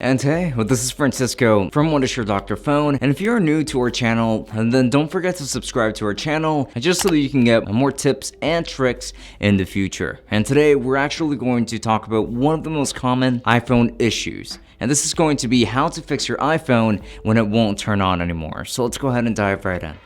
And hey, well, this is Francisco from Wondershare Dr.Fone, and if you're new to our channel, then don't forget to subscribe to our channel, just so that you can get more tips and tricks in the future. And today, we're actually going to talk about one of the most common iPhone issues, and this is going to be how to fix your iPhone when it won't turn on anymore. So let's go ahead and dive right in.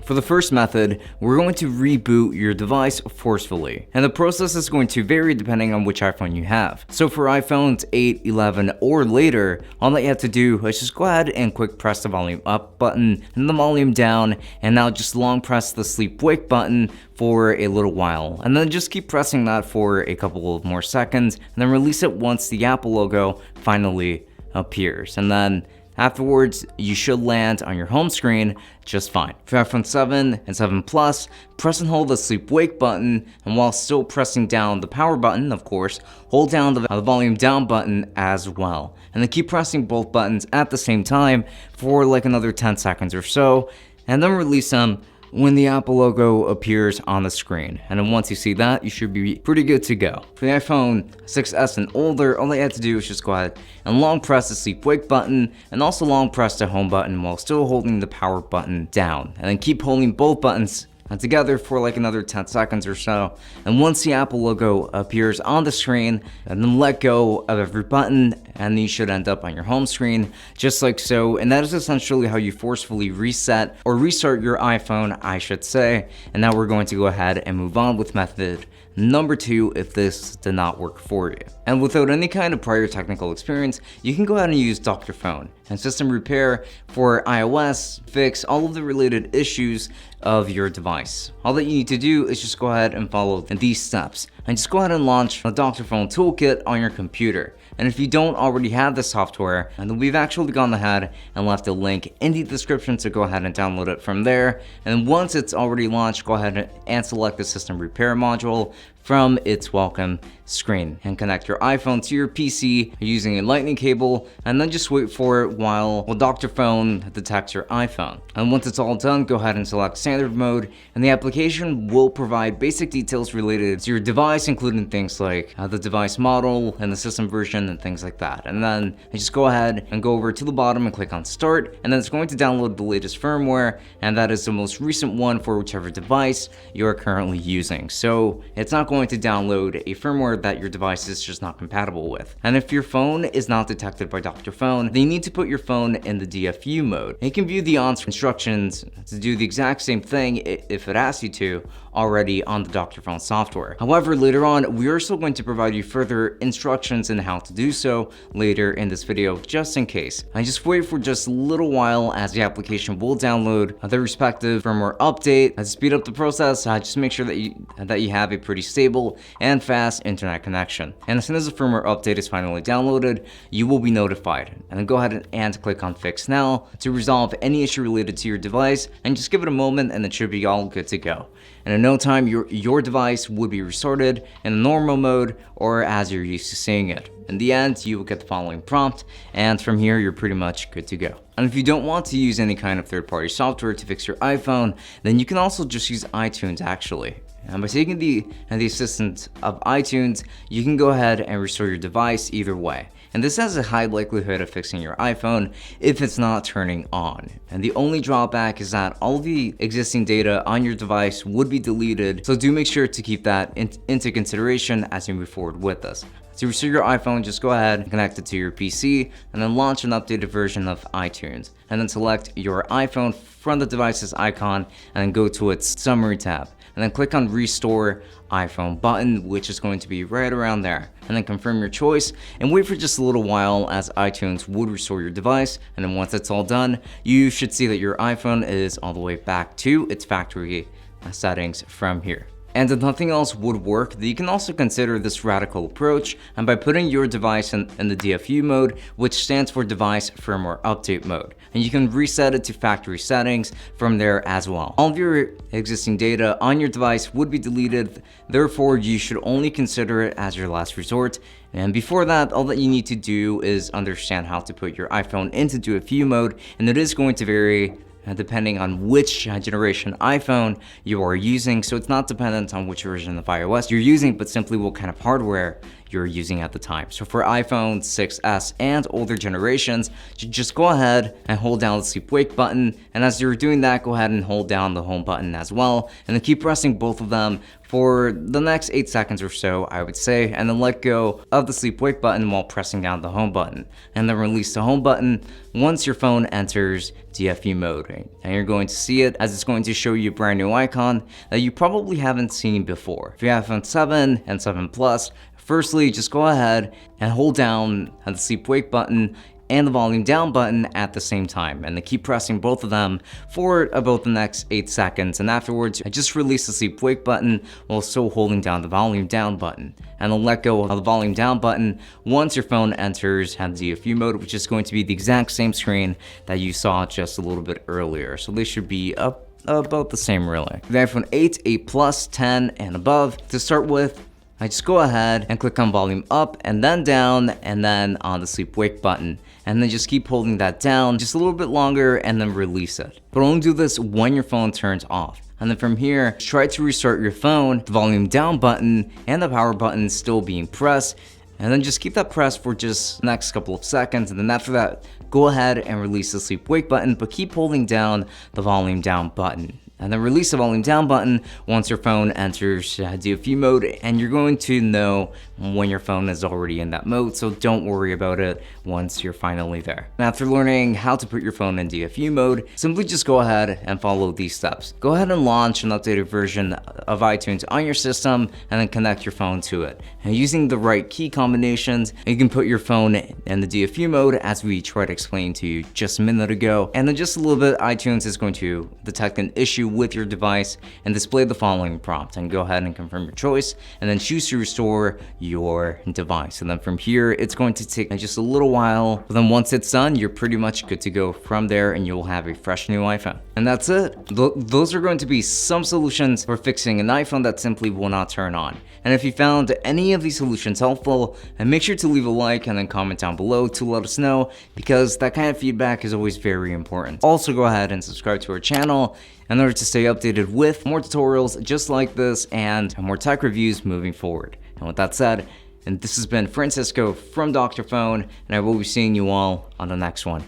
For the first method, we're going to reboot your device forcefully, and the process is going to vary depending on which iPhone you have. So for iPhones 8, 11, or later, all that you have to do is just go ahead and quick press the volume up button and the volume down, and now just long press the sleep wake button for a little while, and then just keep pressing that for a couple of more seconds, and then release it once the Apple logo finally appears, and then afterwards, you should land on your home screen just fine. For iPhone 7 and 7 Plus, press and hold the sleep wake button, and while still pressing down the power button, of course, hold down the volume down button as well. And then keep pressing both buttons at the same time for like another 10 seconds or so, and then release them when the Apple logo appears on the screen. And then once you see that, you should be pretty good to go. For the iPhone 6s and older, all you have to do is just go ahead and long press the sleep wake button and also long press the home button while still holding the power button down. And then keep holding both buttons together for like another 10 seconds or so, and once the Apple logo appears on the screen, and then let go of every button, and you should end up on your home screen just like so. And that is essentially how you forcefully reset or restart your iPhone, I should say. And now we're going to go ahead and move on with method number 2 if this did not work for you. And without any kind of prior technical experience, you can go ahead and use Dr.Fone and System Repair for iOS, fix all of the related issues of your device. All that you need to do is just go ahead and follow these steps, and just go ahead and launch the Dr.Fone toolkit on your computer. And if you don't already have the software, and we've actually gone ahead and left a link in the description to go ahead and download it from there. And once it's already launched, go ahead and select the System Repair module from its welcome screen and connect your iPhone to your PC using a lightning cable, and then just wait for it while Dr.Fone detects your iPhone. And once it's all done, go ahead and select standard mode, and the application will provide basic details related to your device, including things like the device model and the system version and things like that. And then just go ahead and go over to the bottom and click on start, and then it's going to download the latest firmware, and that is the most recent one for whichever device you're currently using. So it's not going to download a firmware that your device is just not compatible with. And if your phone is not detected by Dr.Fone, then you need to put your phone in the DFU mode. You can view the on-screen instructions to do the exact same thing if it asks you to already on the Dr.Fone software. However, later on, we are still going to provide you further instructions on how to do so later in this video, just in case. And just wait for just a little while as the application will download the respective firmware update. To speed up the process, just make sure that you have a pretty stable and fast internet connection. And as soon as the firmware update is finally downloaded, you will be notified. And then go ahead and click on Fix Now to resolve any issue related to your device, and just give it a moment and it should be all good to go. And in no time, your device would be restarted in normal mode, or as you're used to seeing it. In the end, you will get the following prompt, and from here, you're pretty much good to go. And if you don't want to use any kind of third-party software to fix your iPhone, then you can also just use iTunes actually. And by taking the assistance of iTunes, you can go ahead and restore your device either way. And this has a high likelihood of fixing your iPhone if it's not turning on. And the only drawback is that all the existing data on your device would be deleted, so do make sure to keep that into consideration as you move forward with this. To restore your iPhone, just go ahead and connect it to your PC, and then launch an updated version of iTunes. And then select your iPhone from the device's icon, and then go to its summary tab. And then click on Restore iPhone button, which is going to be right around there. And then confirm your choice, and wait for just a little while as iTunes would restore your device. And then once it's all done, you should see that your iPhone is all the way back to its factory settings from here. And if nothing else would work, then you can also consider this radical approach, and by putting your device in the DFU mode, which stands for Device Firmware Update mode. And you can reset it to factory settings from there as well. All of your existing data on your device would be deleted, therefore you should only consider it as your last resort. And before that, all that you need to do is understand how to put your iPhone into DFU mode, and it is going to vary depending on which generation iPhone you are using. So it's not dependent on which version of iOS you're using, but simply what kind of hardware you're using at the time. So for iPhone 6s and older generations, you just go ahead and hold down the sleep wake button, and as you're doing that, go ahead and hold down the home button as well, and then keep pressing both of them for the next 8 seconds or so, I would say, and then let go of the sleep wake button while pressing down the home button, and then release the home button once your phone enters DFU mode. Right? And you're going to see it as it's going to show you a brand new icon that you probably haven't seen before. If you have iPhone 7 and 7 Plus, firstly, just go ahead and hold down the sleep wake button and the volume down button at the same time, and then keep pressing both of them for about the next 8 seconds, and afterwards I just release the sleep wake button while still holding down the volume down button, and then let go of the volume down button once your phone enters DFU mode, which is going to be the exact same screen that you saw just a little bit earlier. So they should be up about the same really. The iPhone 8, 8 Plus, 10 and above. To start with, I just go ahead and click on volume up and then down, and then on the sleep wake button, and then just keep holding that down just a little bit longer and then release it. But only do this when your phone turns off. And then from here, try to restart your phone, the volume down button and the power button still being pressed, and then just keep that pressed for just the next couple of seconds, and then after that, go ahead and release the sleep wake button, but keep holding down the volume down button. And then release the volume down button once your phone enters DFU mode, and you're going to know when your phone is already in that mode, so don't worry about it once you're finally there. And after learning how to put your phone in DFU mode, simply just go ahead and follow these steps. Go ahead and launch an updated version of iTunes on your system, and then connect your phone to it. And using the right key combinations, you can put your phone in the DFU mode as we tried to explain to you just a minute ago. And then just a little bit, iTunes is going to detect an issue with your device and display the following prompt, and go ahead and confirm your choice and then choose to restore your device. And then from here, it's going to take just a little while, but then once it's done, you're pretty much good to go from there, and you'll have a fresh new iPhone. And that's it. Those are going to be some solutions for fixing an iPhone that simply will not turn on. And if you found any of these solutions helpful, and make sure to leave a like and then comment down below to let us know, because that kind of feedback is always very important. Also, go ahead and subscribe to our channel in order to stay updated with more tutorials just like this and more tech reviews moving forward. And with that said, and this has been Francisco from Dr.Fone, and I will be seeing you all on the next one.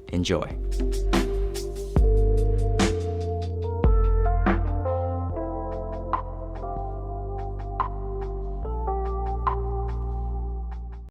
Enjoy.